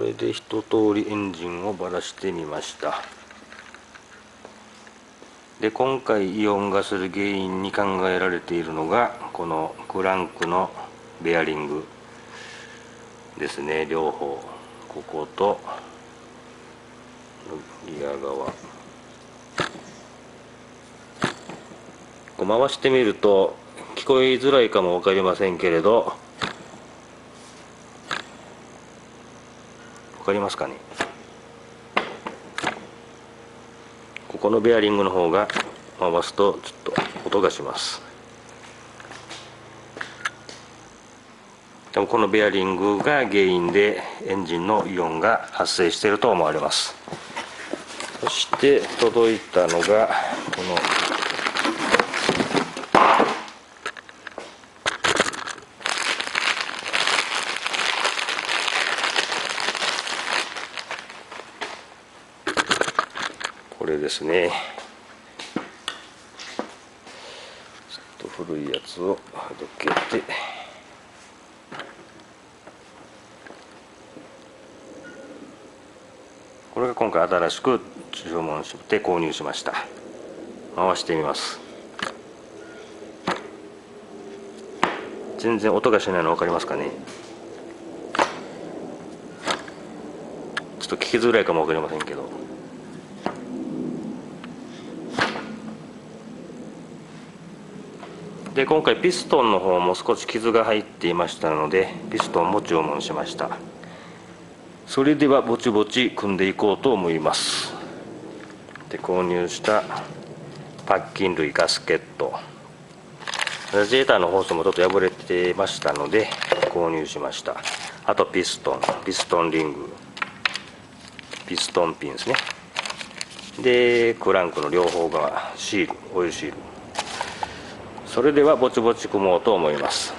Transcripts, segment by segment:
れで一通りエンジンをばらしてみました。で、今回イオンがする原因に考えられているのがこのクランクのベアリングですね。両方、こことギア側、こう回してみると聞こえづらいかも分かりませんけれど、分かりますかね。ここのベアリングの方が回すとちょっと音がします。でもこのベアリングが原因でエンジンのイオンが発生していると思われます。そして届いたのがこのこれですね。ちょっと古いやつをどけて、これが今回新しく注文して購入しました。回してみます。全然音がしないの分かりますかね。ちょっと聞きづらいかも分かりませんけど、で今回ピストンの方も少し傷が入っていましたのでピストンも注文しました。それではぼちぼち組んでいこうと思います。で、購入したパッキン類、ガスケット、ラジエーターのホースもちょっと破れてましたので購入しました。あとピストンリング、ピストンピンですね。でクランクの両方がシール、オイルシール。それではぼちぼち組もうと思います。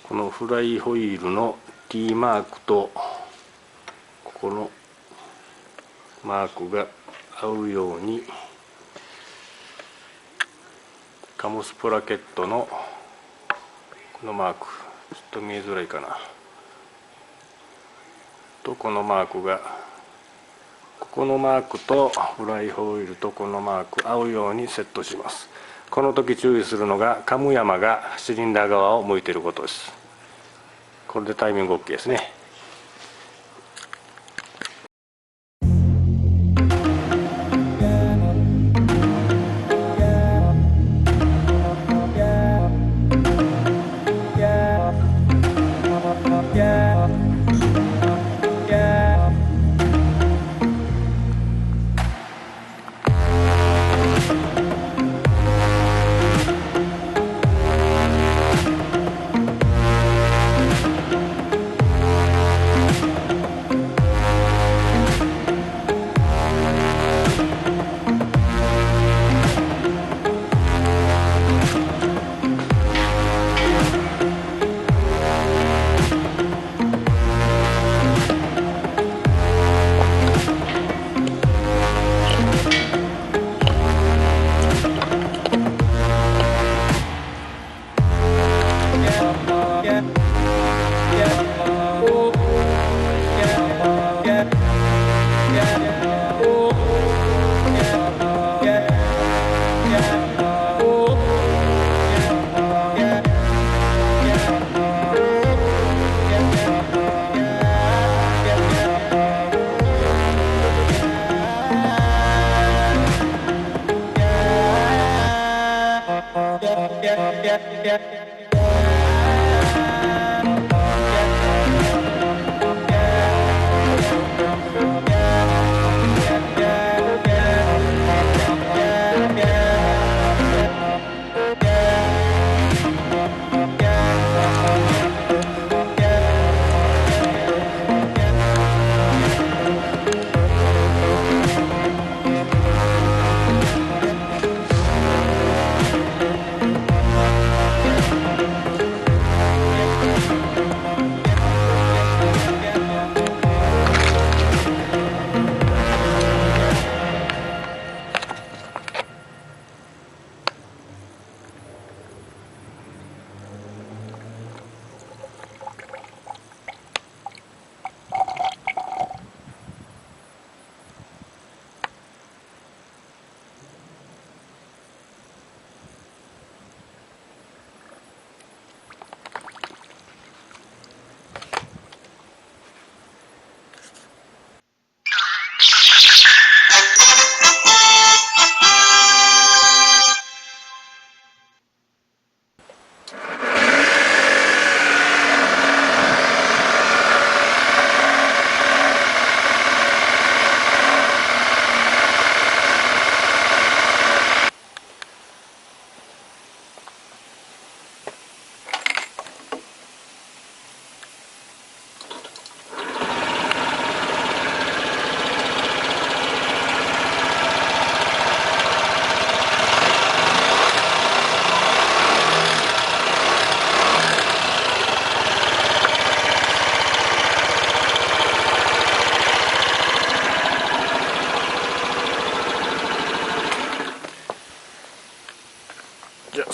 このフライホイールの T マークとここのマークが合うように、カムスプラケットのこのマーク、ちょっと見えづらいかなと、このマークが、ここのマークとフライホイールとこのマーク合うようにセットします。この時注意するのが、カム山がシリンダー側を向いていることです。これでタイミング OK ですね。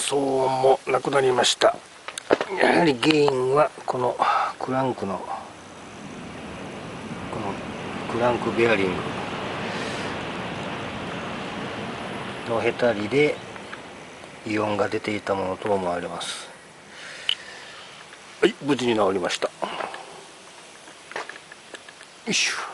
騒音もなくなりました。やはり原因はこのクランクのクランクベアリングのへたりで異音が出ていたものと思われます。はい、無事に治りました。よいしょ。